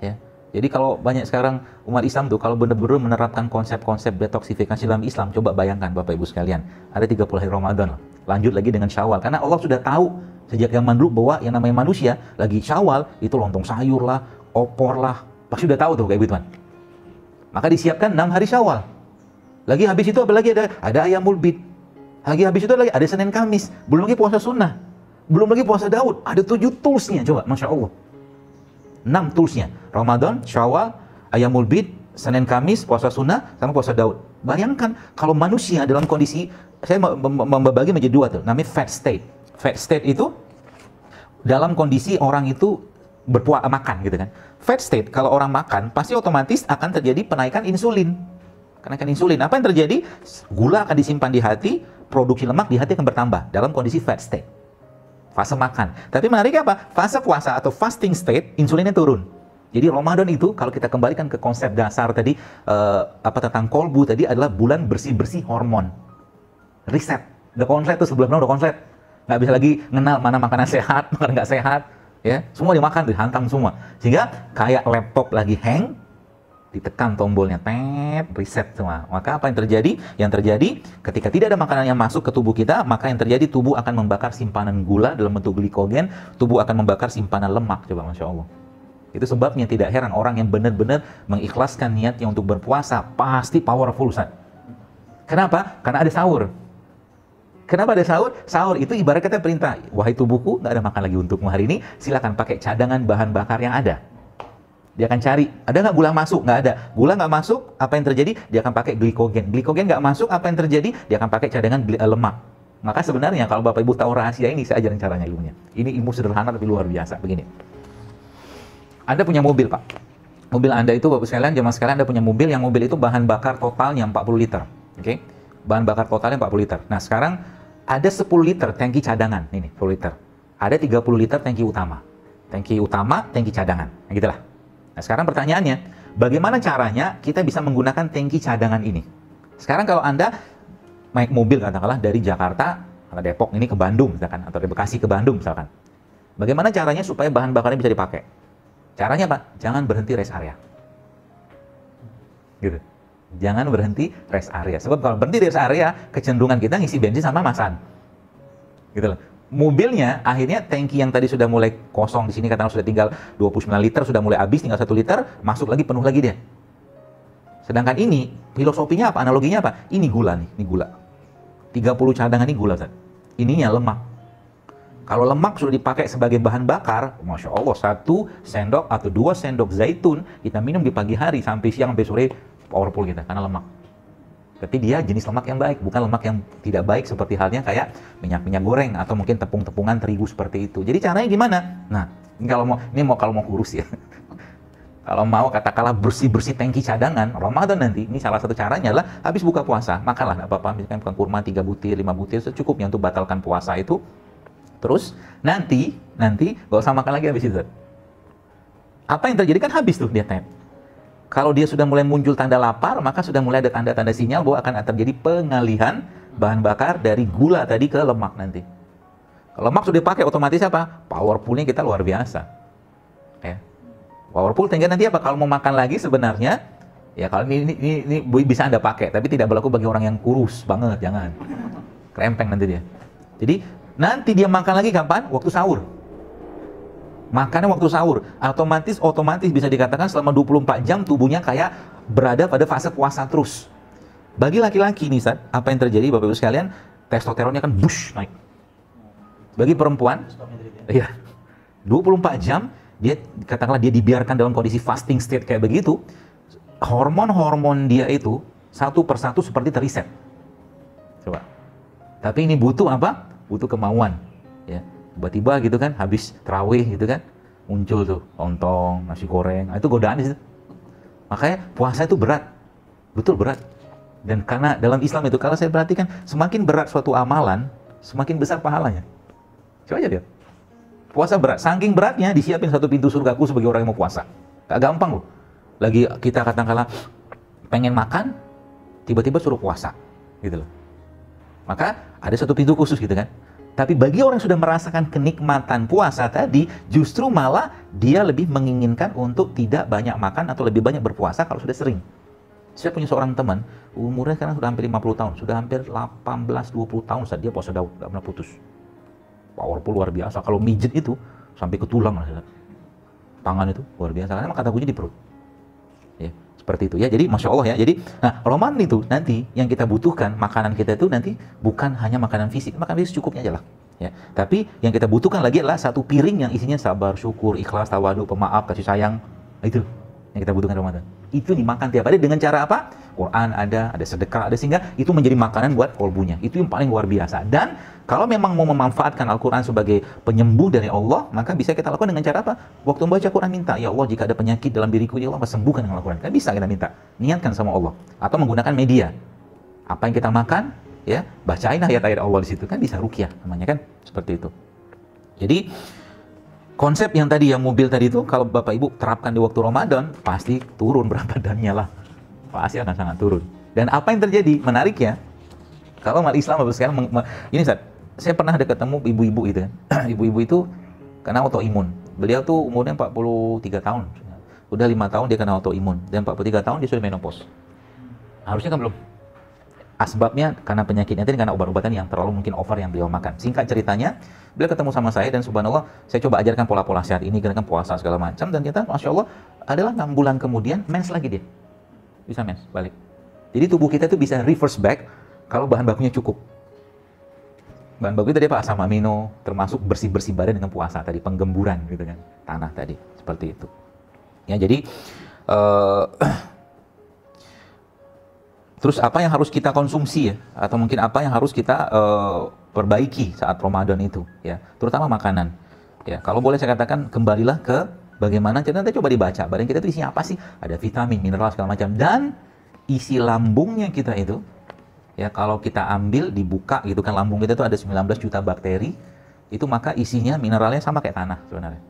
Ya, jadi kalau banyak sekarang umat Islam tuh kalau benar-benar menerapkan konsep-konsep detoksifikasi dalam Islam, coba bayangkan Bapak Ibu sekalian, ada 30 hari Ramadan, lanjut lagi dengan Syawal, karena Allah sudah tahu sejak zaman dulu bahwa yang namanya manusia lagi Syawal itu lontong sayur lah, opor lah, pasti udah tahu tuh kayak gitu kan. Maka disiapkan 6 hari Syawal. Lagi habis itu apa lagi, ada Ayamul Bid. Lagi habis itu lagi ada Senin Kamis, belum lagi puasa sunnah, belum lagi puasa Daud, ada 7 toolsnya, coba, Masya Allah. 6 toolsnya, Ramadan, Syawal, Ayamul Bid, Senin Kamis, puasa sunnah, sama puasa Daud. Bayangkan kalau manusia dalam kondisi, saya membagi menjadi 2 tuh, namanya fat state. Fat state itu dalam kondisi orang itu makan gitu kan. Fat state, kalau orang makan, pasti otomatis akan terjadi penaikan insulin. Kenaikan insulin, apa yang terjadi? Gula akan disimpan di hati, produksi lemak di hati akan bertambah dalam kondisi fat state. Fase makan. Tapi menariknya apa? Fase puasa atau fasting state, insulinnya turun. Jadi Ramadan itu, kalau kita kembalikan ke konsep dasar tadi, tentang kolbu tadi adalah bulan bersih-bersih hormon. Reset. Udah konslet tuh, sebelumnya udah konslet. Nggak bisa lagi ngenal mana makanan sehat, makanan nggak sehat, ya semua dimakan, dihantam semua, sehingga kayak laptop lagi hang, ditekan tombolnya, reset semua. Maka apa yang terjadi? Yang terjadi ketika tidak ada makanan yang masuk ke tubuh kita, maka yang terjadi tubuh akan membakar simpanan gula dalam bentuk glikogen, tubuh akan membakar simpanan lemak. Coba, Masya Allah. Itu sebabnya tidak heran orang yang benar-benar mengikhlaskan niatnya untuk berpuasa pasti powerful, Ustaz. Kenapa? Karena ada sahur. Kenapa ada sahur? Sahur itu ibarat kata perintah, wahai tubuhku, nggak ada makan lagi untukmu hari ini, silakan pakai cadangan bahan bakar yang ada. Dia akan cari, ada nggak gula masuk? Nggak ada. Gula nggak masuk, apa yang terjadi? Dia akan pakai glikogen. Glikogen nggak masuk, apa yang terjadi? Dia akan pakai cadangan lemak. Maka sebenarnya kalau Bapak Ibu tahu rahasia ini, saya ajarin caranya ilmunya. Ini ilmu sederhana tapi luar biasa. Begini. Anda punya mobil, Pak. Mobil Anda itu, Bapak sekalian, zaman sekarang Anda punya mobil, yang mobil itu bahan bakar totalnya 40 liter. Oke? Bahan bakar totalnya 40 liter. Nah, sekarang ada 10 liter tangki cadangan. Ini 10 liter. Ada 30 liter tangki utama. Tangki utama, tangki cadangan. Nah, gitulah. Nah, sekarang pertanyaannya, bagaimana caranya kita bisa menggunakan tangki cadangan ini? Sekarang kalau Anda naik mobil, katakanlah dari Jakarta, atau Depok ini ke Bandung, misalkan, atau dari Bekasi ke Bandung, misalkan. Bagaimana caranya supaya bahan bakarnya bisa dipakai? Caranya apa? Jangan berhenti rest area. Gitu. Jangan berhenti rest area. Sebab kalau berhenti di rest area, kecenderungan kita ngisi bensin sama masan. Gitu loh. mobilnya akhirnya tangki yang tadi sudah mulai kosong di sini katakan sudah tinggal 29 liter, sudah mulai habis tinggal 1 liter, masuk lagi penuh lagi dia. Sedangkan ini filosofinya apa? Analoginya apa? Ini gula nih, ini gula. 30 cadangan ini gula, Ustaz. Ininya lemak. Kalau lemak sudah dipakai sebagai bahan bakar, Masya Allah, 1 sendok atau 2 sendok zaitun kita minum di pagi hari sampai siang sampai sore powerful kita karena lemak. Tapi dia jenis lemak yang baik, bukan lemak yang tidak baik seperti halnya kayak minyak goreng atau mungkin tepung-tepungan terigu seperti itu. Jadi caranya gimana? Nah, kalau mau kurus ya. Kalau mau katakanlah bersih-bersih tangki cadangan Ramadan nanti, ini salah satu caranya adalah habis buka puasa, makanlah enggak apa-apa, misalkan bukan kurma 3 butir, 5 butir secukupnya untuk batalkan puasa itu. Terus nanti enggak usah makan lagi habis itu. Apa yang terjadi kan habis tuh dia tanya. Kalau dia sudah mulai muncul tanda lapar, maka sudah mulai ada tanda-tanda sinyal bahwa akan terjadi pengalihan bahan bakar dari gula tadi ke lemak nanti. Kalau lemak sudah dipakai, otomatis apa? Powerfulnya kita luar biasa. Ya. Powerful tinggal nanti apa? Kalau mau makan lagi sebenarnya, ya kalau ini bisa Anda pakai, tapi tidak berlaku bagi orang yang kurus banget, jangan. Krempeng nanti dia. Jadi nanti dia makan lagi kapan? Waktu sahur. Makannya waktu sahur, otomatis bisa dikatakan selama 24 jam tubuhnya kayak berada pada fase puasa terus. Bagi laki-laki nih, Ustaz, apa yang terjadi Bapak Ibu sekalian? Testosteronnya kan bush naik. Bagi perempuan, iya, 24 jam dia katakanlah dia dibiarkan dalam kondisi fasting state kayak begitu, hormon-hormon dia itu satu persatu seperti teriset. Coba. Tapi ini butuh apa? Butuh kemauan, ya. Tiba-tiba gitu kan, habis tarawih gitu kan, muncul tuh lontong, nasi goreng, itu godaan di situ. Makanya puasa itu berat, betul berat. Dan karena dalam Islam itu, kalau saya perhatikan, semakin berat suatu amalan, semakin besar pahalanya. Coba aja lihat. Puasa berat, saking beratnya disiapin satu pintu surgaku sebagai orang yang mau puasa. Gak gampang loh. Lagi kita katakanlah pengen makan, tiba-tiba suruh puasa, gitu loh. Maka ada satu pintu khusus gitu kan. Tapi bagi orang yang sudah merasakan kenikmatan puasa tadi, justru malah dia lebih menginginkan untuk tidak banyak makan atau lebih banyak berpuasa kalau sudah sering. Saya punya seorang teman, umurnya sekarang sudah hampir 50 tahun, sudah hampir 18-20 tahun saat dia puasa daud, gak pernah putus. Powerful luar biasa, kalau mijet itu sampai ke tulang, tangan itu luar biasa, karena kata kuncinya di perut. Ya, seperti itu ya, jadi Masya Allah ya. Jadi, nah Ramadan itu nanti yang kita butuhkan, makanan kita itu nanti bukan hanya makanan fisik, makan fisik cukupnya aja lah. Ya, tapi yang kita butuhkan lagi adalah satu piring yang isinya sabar, syukur, ikhlas, tawadu, pemaaf, kasih sayang. Itu yang kita butuhkan Ramadan. Itu dimakan tiap hari dengan cara apa? Quran ada sedekah ada, sehingga itu menjadi makanan buat kolbunya. Itu yang paling luar biasa. Dan kalau memang mau memanfaatkan Al-Quran sebagai penyembuh dari Allah, maka bisa kita lakukan dengan cara apa? Waktu membaca Quran minta, ya Allah jika ada penyakit dalam diriku, ya Allah sembuhkan dengan Al-Quran. Kan bisa kita minta, niatkan sama Allah. Atau menggunakan media. Apa yang kita makan, ya bacain ayat-ayat Allah di situ, kan bisa ruqyah namanya kan, seperti itu. Jadi konsep yang tadi, yang mobil tadi itu, kalau Bapak Ibu terapkan di waktu Ramadan, pasti turun berat badannya lah. Pasti akan sangat turun. Dan apa yang terjadi? Menariknya, kalau umat Islam sekarang, ini saya pernah ada ketemu ibu-ibu itu kan. Ibu-ibu itu kena autoimun. Beliau tuh umurnya 43 tahun. Udah 5 tahun dia kena autoimun. Dan 43 tahun dia sudah menopause. Harusnya kan belum. Asbabnya karena penyakitnya itu, karena obat-obatan yang terlalu mungkin over yang beliau makan. Singkat ceritanya, beliau ketemu sama saya dan subhanallah, saya coba ajarkan pola-pola sehat ini, gerakan puasa segala macam, dan ternyata Masya Allah, adalah 6 bulan kemudian mens lagi dia. Bisa mens, balik. Jadi tubuh kita itu bisa reverse back kalau bahan bakunya cukup. Bahan baku tadi apa? Asam amino, termasuk bersih-bersih badan dengan puasa tadi, penggemburan gitu kan, tanah tadi, seperti itu. Ya, jadi terus apa yang harus kita konsumsi ya, atau mungkin apa yang harus kita perbaiki saat Ramadan itu ya, terutama makanan. Ya, kalau boleh saya katakan, kembalilah ke bagaimana nanti coba dibaca badan kita itu isinya apa sih? Ada vitamin, mineral segala macam, dan isi lambungnya kita itu ya, kalau kita ambil dibuka gitu kan, lambung kita itu ada 19 juta bakteri itu, maka isinya mineralnya sama kayak tanah sebenarnya.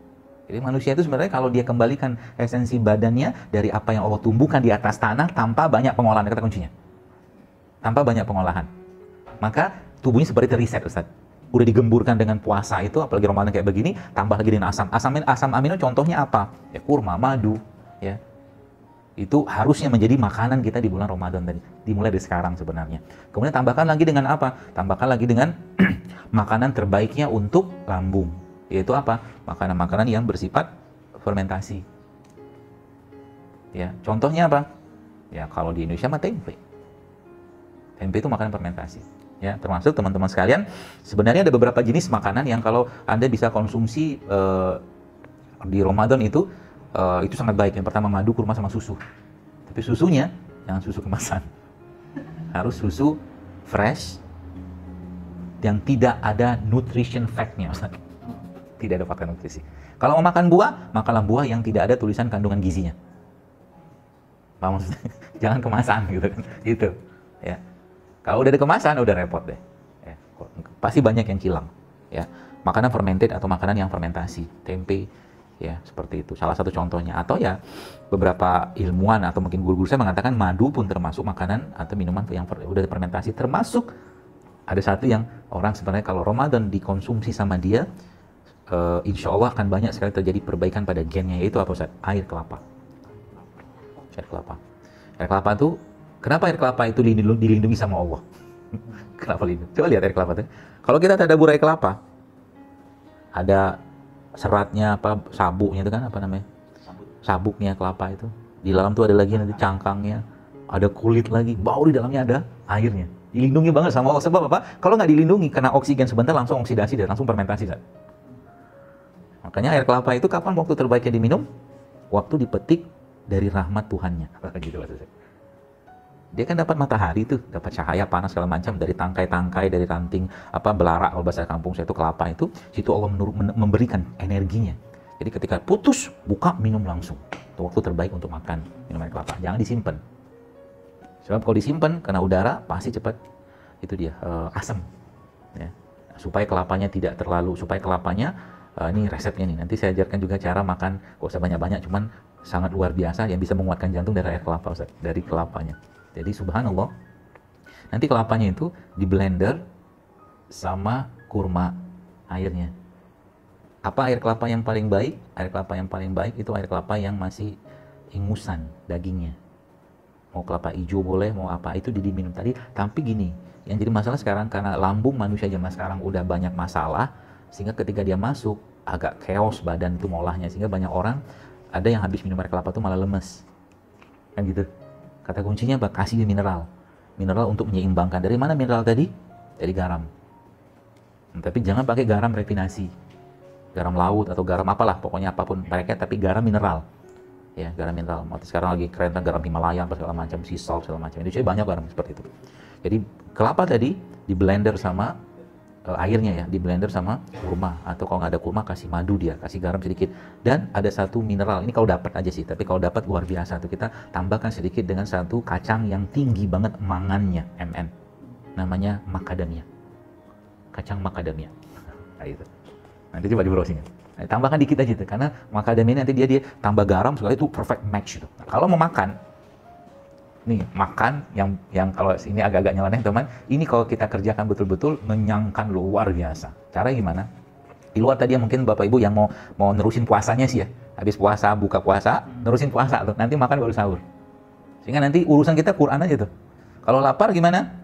Jadi manusia itu sebenarnya kalau dia kembalikan esensi badannya dari apa yang Allah tumbuhkan di atas tanah tanpa banyak pengolahan, kata kuncinya. Tanpa banyak pengolahan. Maka tubuhnya seperti riset, Ustaz. Udah digemburkan dengan puasa itu, apalagi Ramadan kayak begini, tambah lagi dengan asam amino. Contohnya apa? Ya kurma, madu, ya. Itu harusnya menjadi makanan kita di bulan Ramadan tadi. Dimulai dari sekarang sebenarnya. Kemudian tambahkan lagi dengan apa? Tambahkan lagi dengan makanan terbaiknya untuk lambung. Yaitu apa? Makanan-makanan yang bersifat fermentasi. Ya, contohnya apa? Ya, kalau di Indonesia mah tempe. Tempe itu makanan fermentasi. Ya, termasuk teman-teman sekalian, sebenarnya ada beberapa jenis makanan yang kalau Anda bisa konsumsi di Ramadan itu sangat baik. Yang pertama madu, kurma, sama susu. Tapi susunya jangan susu kemasan. Harus susu fresh yang tidak ada nutrition fact-nya. Tidak ada fakta nutrisi. Kalau mau makan buah, makanlah buah yang tidak ada tulisan kandungan gizinya. Paham maksudnya? Jangan kemasan gitu kan. Gitu. Ya. Kalau udah ada kemasan udah repot deh. Ya. Pasti banyak yang hilang. Ya. Makanan fermented atau makanan yang fermentasi, tempe, ya seperti itu salah satu contohnya. Atau ya beberapa ilmuwan atau mungkin guru-guru saya mengatakan madu pun termasuk makanan atau minuman yang udah fermentasi. Termasuk ada satu yang orang sebenarnya kalau Ramadan dikonsumsi sama dia, insya Allah akan banyak sekali terjadi perbaikan pada gennya, yaitu apa Ustaz? Air kelapa. Air kelapa. Air kelapa itu, kenapa air kelapa itu dilindungi sama Allah? Kenapa lindungi? Coba lihat air kelapa itu. Kalau kita tadabur air kelapa, ada seratnya apa, sabuknya itu kan apa namanya? Sabuknya kelapa itu. Di dalam tuh ada lagi nanti cangkangnya, ada kulit lagi, bau di dalamnya ada airnya. Dilindungi banget sama Allah. Sebab apa? Kalau nggak dilindungi, kena oksigen sebentar langsung oksidasi dan langsung fermentasi. Makanya air kelapa itu kapan waktu terbaiknya diminum? Waktu dipetik dari rahmat Tuhannya. Gitu maksudnya. Dia kan dapat matahari tuh, dapat cahaya panas segala macam dari tangkai-tangkai, dari ranting apa belara kalau bahasa kampung saya itu kelapa itu, situ Allah memberikan energinya. Jadi ketika putus, buka minum langsung. Itu waktu terbaik untuk makan minum air kelapa. Jangan disimpan. Sebab kalau disimpan kena udara pasti cepat itu dia asam. Ya. Supaya kelapanya tidak terlalu, supaya kelapanya ini resepnya nih. Nanti saya ajarkan juga cara makan, gak usah banyak-banyak, cuman sangat luar biasa yang bisa menguatkan jantung dari air kelapa, Ustaz, dari kelapanya. Jadi subhanallah, nanti kelapanya itu di blender sama kurma airnya. Apa air kelapa yang paling baik? Air kelapa yang paling baik itu air kelapa yang masih ingusan dagingnya. Mau kelapa hijau boleh, mau apa itu diminum tadi. Tapi gini, yang jadi masalah sekarang karena lambung manusia zaman sekarang udah banyak masalah, sehingga ketika dia masuk agak chaos badan itu mengolahnya, sehingga banyak orang ada yang habis minum air kelapa itu malah lemes, kan gitu. Kata kuncinya apa? Kasih mineral. Mineral untuk menyeimbangkan. Dari mana mineral tadi? Dari garam. Tapi jangan pakai garam refinasi. Garam laut atau garam apalah, pokoknya apapun mereka, tapi garam mineral. Ya, garam mineral. Mati sekarang lagi keren kan garam Himalaya apa segala macam, sea salt segala macam. Itu banyak garam seperti itu. Jadi kelapa tadi di blender sama airnya ya, di blender sama kurma, atau kalau nggak ada kurma kasih madu dia, kasih garam sedikit, dan ada satu mineral, ini kalau dapat aja sih, tapi kalau dapat luar biasa tuh kita tambahkan sedikit dengan satu kacang yang tinggi banget mangannya, MN, namanya macadamia, kacang macadamia. Nah itu, nanti coba di browsing. Nah, tambahkan dikit aja tuh, karena macadamia nanti dia tambah garam sekali itu perfect match gitu. Nah, kalau mau makan nih, makan yang kalau ini agak-agak nyeleneh teman, ini kalau kita kerjakan betul-betul mengenyangkan luar biasa. Cara gimana? Di luar tadi mungkin Bapak Ibu yang mau nerusin puasanya sih ya, habis puasa, buka puasa, nerusin puasa tuh, nanti makan baru sahur. Sehingga nanti urusan kita Quran aja tuh. Kalau lapar gimana?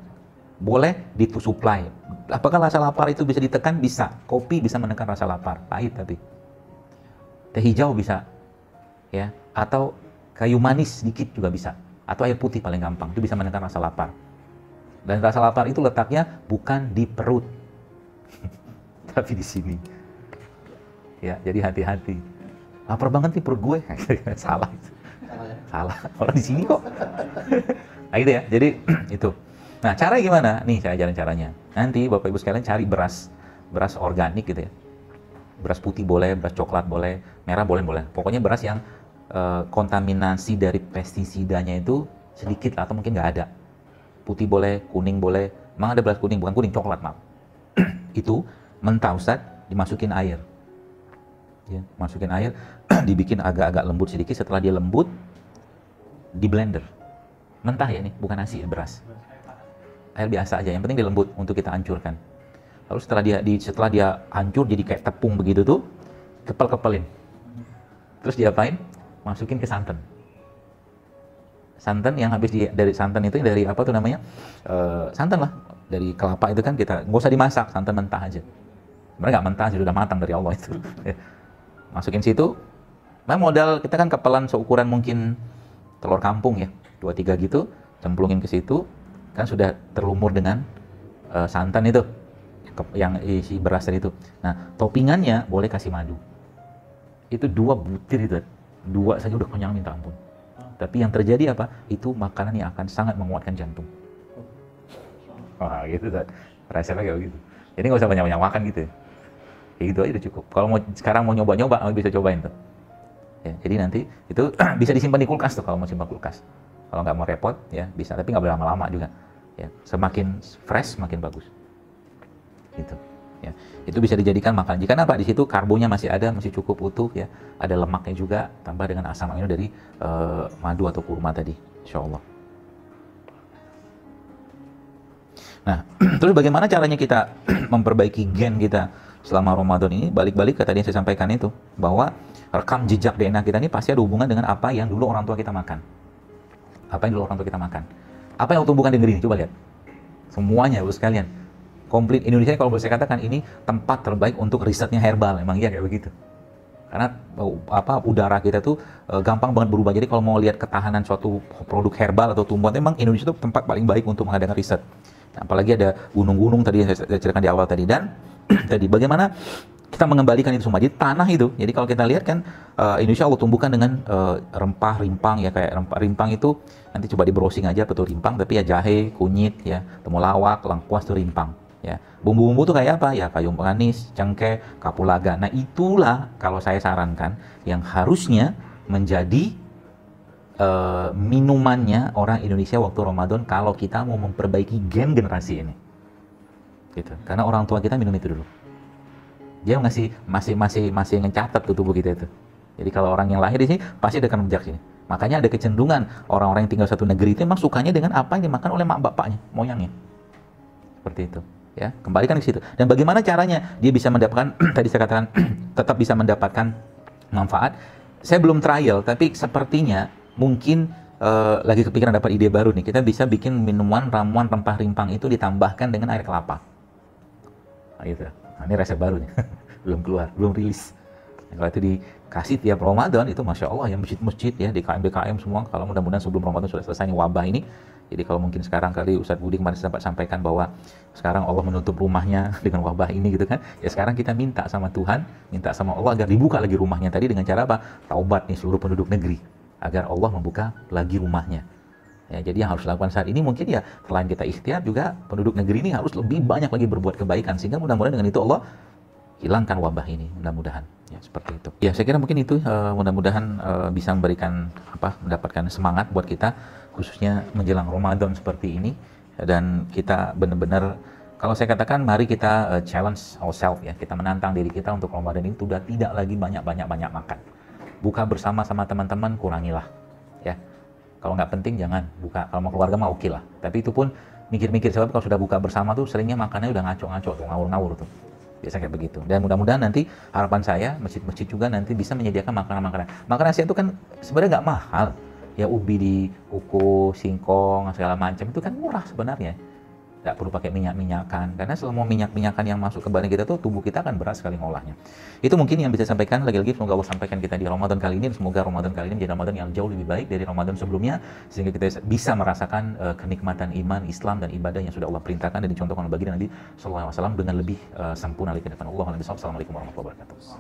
Boleh disuplai. Apakah rasa lapar itu bisa ditekan? Bisa. Kopi bisa menekan rasa lapar, pahit tapi. Teh hijau bisa. Ya, atau kayu manis sedikit juga bisa. Atau air putih paling gampang, itu bisa menekan rasa lapar. Dan rasa lapar itu letaknya bukan di perut, tapi di sini. Ya, jadi hati-hati. Lapar banget nih perut gue, salah. Salah, orang di sini kok. Nah gitu ya, jadi itu. Nah cara gimana? Nih saya ajarin caranya. Nanti Bapak Ibu sekalian cari beras organik gitu ya. Beras putih boleh, beras coklat boleh, merah boleh. Pokoknya beras yang kontaminasi dari pestisidanya itu sedikit atau mungkin nggak ada. Putih boleh, kuning boleh. Memang ada beras kuning, bukan kuning, coklat maaf. Itu mentah Ustaz, dimasukin air. Ya, masukin air, dibikin agak-agak lembut sedikit. Setelah dia lembut, di blender. Mentah ya ini, bukan nasi, beras. Air biasa aja, yang penting dia lembut untuk kita hancurkan. Lalu setelah dia hancur jadi kayak tepung begitu tuh, kepel-kepelin. Terus diapain? Masukin ke santan. Santan yang habis dari santan itu dari apa tuh namanya? Santan lah. Dari kelapa itu kan kita nggak usah dimasak, santan mentah aja. Sebenarnya nggak mentah, sudah matang dari Allah itu. Masukin situ. Nah, modal kita kan kepelan seukuran mungkin telur kampung ya, 2-3 gitu, cemplungin ke situ, kan sudah terlumur dengan santan itu, yang isi beras tadi itu. Nah, toppingannya boleh kasih madu. Itu 2 butir itu, 2 saja udah kenyang minta ampun. Tapi yang terjadi apa? Itu makanan yang akan sangat menguatkan jantung. Wah gitu kan, rasanya kayak begitu. Jadi nggak usah banyak-banyak makan gitu. Kayak gitu aja udah cukup. Kalau sekarang mau nyoba-nyoba, bisa cobain tuh. Ya, jadi nanti itu bisa disimpan di kulkas tuh kalau mau simpan kulkas. Kalau nggak mau repot ya bisa, tapi nggak boleh lama-lama juga. Ya, semakin fresh semakin bagus. Gitu. Ya, itu bisa dijadikan makanan. Jika apa di situ karbonya masih ada, masih cukup utuh ya. Ada lemaknya juga, tambah dengan asam amino dari madu atau kurma tadi, insya Allah. Nah, terus bagaimana caranya kita memperbaiki gen kita selama Ramadan ini? Balik-balik ke tadi yang saya sampaikan itu, bahwa rekam jejak DNA kita ini pasti ada hubungan dengan apa yang dulu orang tua kita makan. Apa yang dulu orang tua kita makan. Apa yang tumbuhkan di negeri ini? Coba lihat. Semuanya, Ibu sekalian. Komplit Indonesia kalau boleh saya katakan ini tempat terbaik untuk risetnya herbal. Memang iya kayak begitu. Karena udara kita tuh gampang banget berubah. Jadi kalau mau lihat ketahanan suatu produk herbal atau tumbuhan, memang Indonesia itu tempat paling baik untuk mengadakan riset. Nah, apalagi ada gunung-gunung tadi yang saya ceritakan di awal tadi, dan tadi bagaimana kita mengembalikan itu semua. Jadi tanah itu, jadi kalau kita lihat kan Indonesia Allah tumbuhkan dengan rempah rimpang ya, kayak rempah rimpang itu nanti coba di browsing aja betul rimpang, tapi ya jahe, kunyit ya, temulawak, lengkuas itu rimpang ya. Bumbu-bumbu itu kayak apa ya, kayu manis, cengkeh, kapulaga. Nah itulah kalau saya sarankan yang harusnya menjadi minumannya orang Indonesia waktu Ramadan kalau kita mau memperbaiki gen generasi ini gitu. Karena orang tua kita minum itu dulu, dia masih ngecatat tuh tubuh kita itu. Jadi kalau orang yang lahir di sini pasti akan menjak sini. Makanya ada kecenderungan orang-orang yang tinggal satu negeri itu memang sukanya dengan apa yang dimakan oleh mak bapaknya, moyangnya. Seperti itu. Ya, kembalikan ke situ. Dan bagaimana caranya dia bisa mendapatkan tadi saya katakan tetap bisa mendapatkan manfaat. Saya belum trial, tapi sepertinya mungkin lagi kepikiran dapat ide baru nih. Kita bisa bikin minuman ramuan rempah rimpang itu ditambahkan dengan air kelapa. Nah, gitu. Nah, ini resep baru nih. Belum keluar, belum rilis. Nah, kalau itu dikasih tiap Ramadan itu Masya Allah ya, masjid-masjid ya, di BKM semua, kalau mudah-mudahan sebelum Ramadan sudah selesai nih wabah ini. Jadi kalau mungkin sekarang kali Ustadz Budi kemarin sempat sampaikan bahwa sekarang Allah menutup rumahnya dengan wabah ini gitu kan. Ya sekarang kita minta sama Tuhan, minta sama Allah agar dibuka lagi rumahnya tadi dengan cara apa? Taubat nih seluruh penduduk negeri. Agar Allah membuka lagi rumahnya. Ya, jadi yang harus dilakukan saat ini mungkin ya selain kita ikhtiar juga penduduk negeri ini harus lebih banyak lagi berbuat kebaikan sehingga mudah-mudahan dengan itu Allah hilangkan wabah ini, mudah-mudahan ya seperti itu. Ya saya kira mungkin itu mudah-mudahan bisa memberikan mendapatkan semangat buat kita khususnya menjelang Ramadan seperti ini, dan kita benar-benar kalau saya katakan mari kita challenge ourselves ya, kita menantang diri kita untuk Ramadan ini sudah tidak lagi banyak makan. Buka bersama sama teman-teman kurangilah ya. Kalau nggak penting jangan buka. Kalau mau keluarga mah oke lah. Tapi itu pun mikir-mikir, sebab kalau sudah buka bersama tuh seringnya makannya udah ngaco-ngaco tuh, ngawur-ngawur tuh. Biasa kayak begitu. Dan mudah-mudahan nanti harapan saya masjid-masjid juga nanti bisa menyediakan makanan-makanan. Makanan Asia itu kan sebenarnya nggak mahal. Ya ubi dikukus, singkong, segala macam itu kan murah sebenarnya. Nggak perlu pakai minyak-minyakan, karena semua minyak-minyakan yang masuk ke badan kita tuh tubuh kita akan berat sekali ngolahnya. Itu mungkin yang bisa sampaikan. Lagi-lagi semoga Allah sampaikan kita di Ramadan kali ini, dan semoga Ramadan kali ini menjadi Ramadan yang jauh lebih baik dari Ramadan sebelumnya, sehingga kita bisa merasakan kenikmatan iman, Islam, dan ibadah yang sudah Allah perintahkan dan dicontohkan oleh baginda Nabi SAW dengan lebih sempurna lagi ke depan. Assalamualaikum warahmatullahi wabarakatuh.